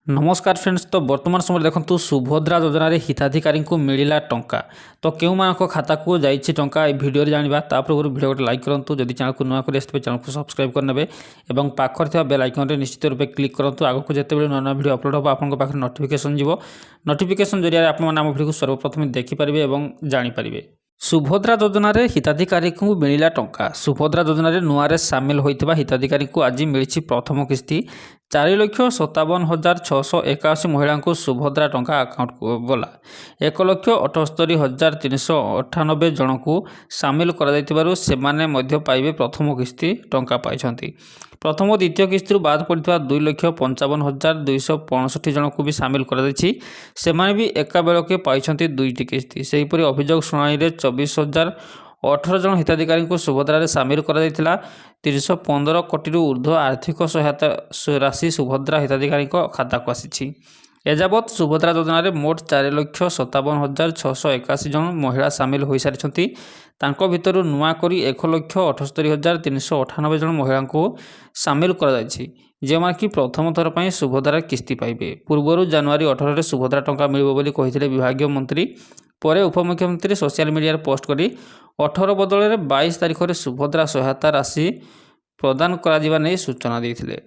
नमस्कार फ्रेंड्स। तो वर्तमान समय देखो सुभद्रा योजना रे हिताधिकारी को मिला टंका तो क्यों खाता को जाइए टंका भिडियो जाना पूर्व भिडियो गोटे लाइक करूँ। जदि चैनल को नुआ कर चैनल को सब्सक्राइब करने और पाखर बेल आइकन निश्चित रूप निश्चित करूँ। आगक जिते नुआ भिडियो अपलोड हो आपको पाखे नोटिफिकेशन जीव नोटिफिकेशन जरिए आपने आम भिडियो सर्वप्रथम देखिपारे और जानीपारे। सुभद्रा योजना रे हिताधिकारी को मिला टंका। सुभद्रा योजना रे नुआरे सामिल होइतिबा हिताधिकारी को आज मिली प्रथम किस्ती 4,57,681 महिला को सुभद्रा टंका अकाउंट को गला। 1,78,398 जन को सामिल कर पाइबे प्रथम किस्ती टंका पाई। प्रथम और द्वितीय किस्ती बाद पड़ता 2,55,265 जन को भी सामिल कर भी एका बेलके पाई दुईटी किस्ती। सेहीपरि अभियोग शुणाणी 24,018 जन हिताधिकारी को सुभद्रा रे सामिल कर 315 कोटी ऊर्ध्व आर्थिक सहायता राशि सुभद्रा हिताधिकारी खाता को आसी। एजावत सुभद्रा योजना रे मोट 4,57,681 जन महिला सामिल हो सारी। भितर नुआ करी 1,78,398 जन महिला को सामिल कर कि प्रथम थर पर सुभद्रा किस्ती पाइबे। पूर्वर जनवरी 18 सुभद्रा टंका मिलिबो बोली कहिथिले विभागीय मंत्री। पर उपमुख्यमंत्री सोशल मीडिया पोस्ट करी 18 बदल 22 तारिख में सुभद्रा सहायता राशि प्रदान करा सूचना देथिले।